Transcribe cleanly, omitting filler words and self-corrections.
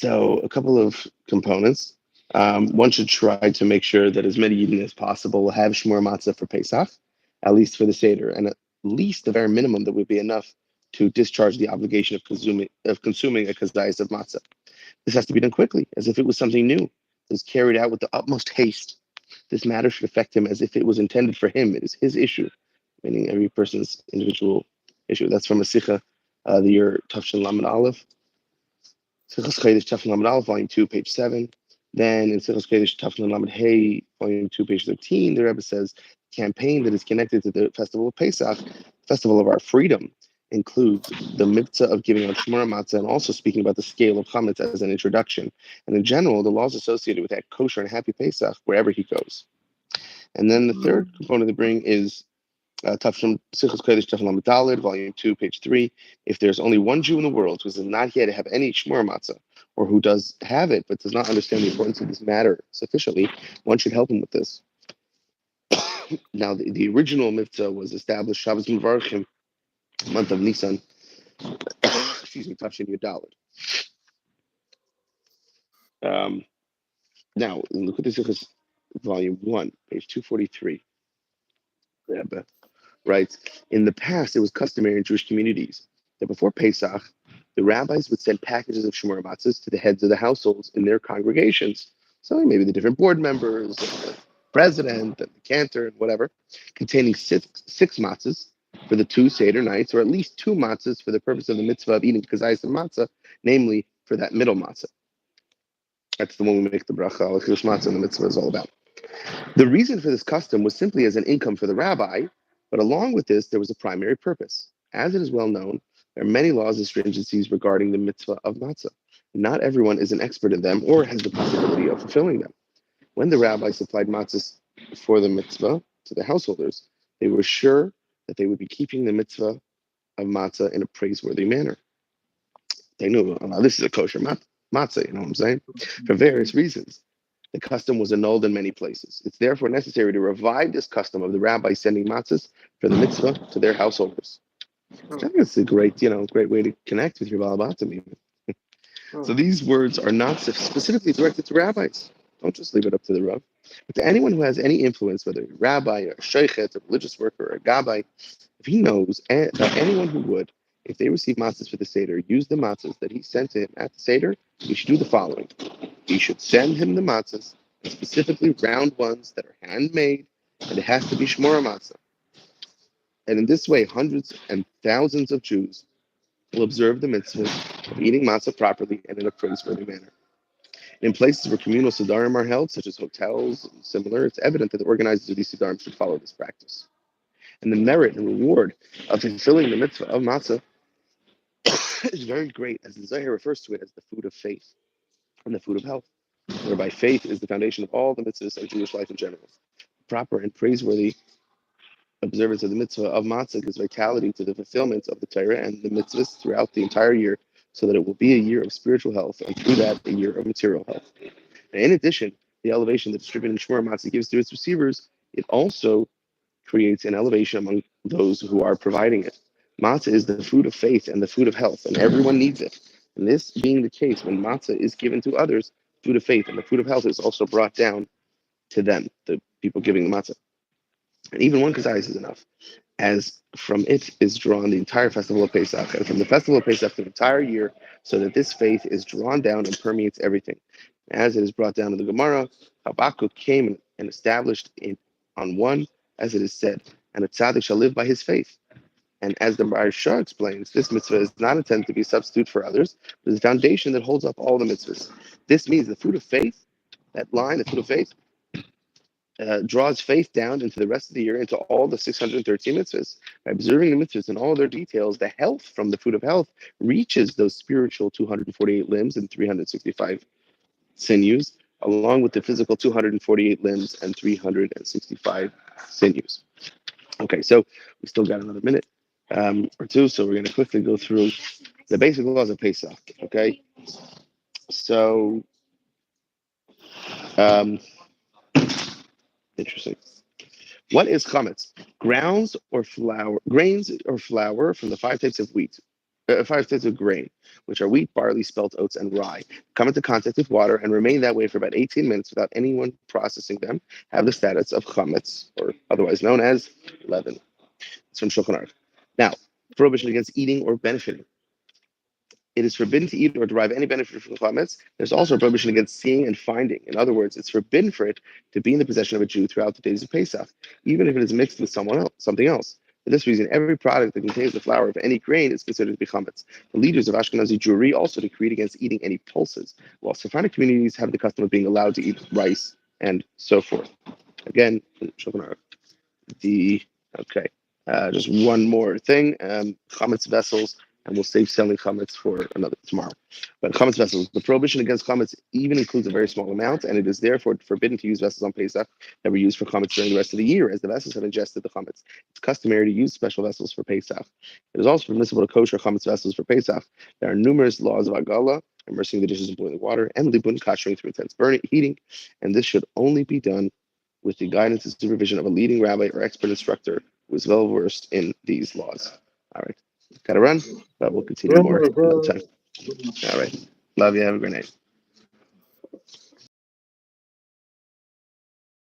So a couple of components. One should try to make sure that as many Yidden as possible will have shmur matzah for Pesach, at least for the Seder, and at least the very minimum that would be enough to discharge the obligation of consuming a kazayas of matzah. This has to be done quickly, as if it was something new. It was carried out with the utmost haste. This matter should affect him as if it was intended for him. It is his issue, meaning every person's individual issue. That's from a Sikha, the year Tafshin Lamed Aleph. Sichos Chodesh Tafshin Lamed Aleph, volume 2, page 7. Then in Sichos Chodesh Tafshin Lamed Hey, volume 2, page 13, the Rebbe says, campaign that is connected to the festival of Pesach, festival of our freedom, includes the mitzvah of giving out shmura matzah and also speaking about the scale of chametz as an introduction. And in general, the laws associated with that kosher and happy Pesach wherever he goes. And then the third component they bring is Tafshim Sichos Kodesh Tafshim Lamed Daled, volume 2, page 3. If there's only one Jew in the world who does not yet have any shmur matzah, or who does have it but does not understand the importance of this matter sufficiently, one should help him with this. Now, the original mitzvah was established Shabbos Mevarchim, month of Nisan, excuse me, Tafshin Yudaled. Now, look at this, volume 1, page 243. Rebbe writes, in the past, it was customary in Jewish communities that before Pesach, the rabbis would send packages of shmur matzahs to the heads of the households in their congregations. So maybe the different board members, the president, and the cantor, and whatever, containing six matzahs for the 2 Seder nights, or at least 2 matzahs for the purpose of the mitzvah of eating kazayis and matzah, namely for that middle matzah. That's the one we make the bracha al kiddush matzah and the mitzvah is all about. The reason for this custom was simply as an income for the rabbi, but along with this, there was a primary purpose. As it is well known, there are many laws and stringencies regarding the mitzvah of matzah. Not everyone is an expert in them or has the possibility of fulfilling them. When the rabbi supplied matzahs for the mitzvah to the householders, they were sure that they would be keeping the mitzvah of matzah in a praiseworthy manner. They knew, oh, now this is a kosher matzah, you know what I'm saying? For various reasons. The custom was annulled in many places. It's therefore necessary to revive this custom of the rabbi sending matzahs for the mitzvah to their householders. Which I think it's a great way to connect with your balabatim even. So these words are not specifically directed to rabbis. Don't just leave it up to the rav. But to anyone who has any influence, whether a rabbi or a sheikhet, a religious worker, or a gabbai, if he knows that anyone who would, if they receive matzahs for the Seder, use the matzahs that he sent to him at the Seder, he should do the following. He should send him the matzahs, specifically round ones that are handmade, and it has to be shmura matzah. And in this way, hundreds and thousands of Jews will observe the mitzvah of eating matzah properly and in a praiseworthy manner. In places where communal sidarim are held, such as hotels and similar, it's evident that the organizers of these sidarim should follow this practice. And the merit and reward of fulfilling the mitzvah of matzah is very great, as the Zohar refers to it as the food of faith and the food of health, whereby faith is the foundation of all the mitzvahs of Jewish life in general. Proper and praiseworthy observance of the mitzvah of matzah gives vitality to the fulfillment of the Torah and the mitzvahs throughout the entire year, so that it will be a year of spiritual health, and through that, a year of material health. And in addition, the elevation that distributing shmur matzah gives to its receivers, it also creates an elevation among those who are providing it. Matzah is the food of faith and the food of health, and everyone needs it. And this being the case, when matzah is given to others, food of faith and the food of health is also brought down to them, the people giving the matzah. And even one kazayis is enough, as from it is drawn the entire festival of Pesach, and from the festival of Pesach the entire year, so that this faith is drawn down and permeates everything. As it is brought down in the Gemara, Habakkuk came and established it on one, as it is said, and a tzaddik shall live by his faith. And as the Maharsha explains, this mitzvah is not intended to be a substitute for others, but is the foundation that holds up all the mitzvahs. This means the food of faith, that line, the food of faith, draws faith down into the rest of the year, into all the 613 mitzvahs. By observing the mitzvahs in all their details, the health from the food of health reaches those spiritual 248 limbs and 365 sinews, along with the physical 248 limbs and 365 sinews. Okay, so we still got another minute or two, so we're going to quickly go through the basic laws of Pesach. Okay, so interesting. What is chametz? Grains or flour from the 5 types of wheat, 5 types of grain, which are wheat, barley, spelt, oats, and rye, come into contact with water and remain that way for about 18 minutes without anyone processing them, have the status of chametz, or otherwise known as leaven. It's from Shulchan Aruch. Now, prohibition against eating or benefiting. It is forbidden to eat or derive any benefit from chametz. There's also a prohibition against seeing and finding. In other words, it's forbidden for it to be in the possession of a Jew throughout the days of Pesach, even if it is mixed with someone else, something else. For this reason, every product that contains the flour of any grain is considered to be chametz. The leaders of Ashkenazi Jewry also decreed against eating any pulses, while Sephardic communities have the custom of being allowed to eat rice and so forth. Again, the okay. Just one more thing. Chametz vessels, and we'll save selling chametz for another tomorrow. But chametz vessels, the prohibition against chametz even includes a very small amount, and it is therefore forbidden to use vessels on Pesach that were used for chametz during the rest of the year, as the vessels have ingested the chametz. It's customary to use special vessels for Pesach. It is also permissible to kosher chametz vessels for Pesach. There are numerous laws of agala, immersing the dishes in boiling water, and libun, koshering through intense burning, heating, and this should only be done with the guidance and supervision of a leading rabbi or expert instructor who is well versed in these laws. All right, gotta run, but we'll continue more another time. All right, love you. Have a great night.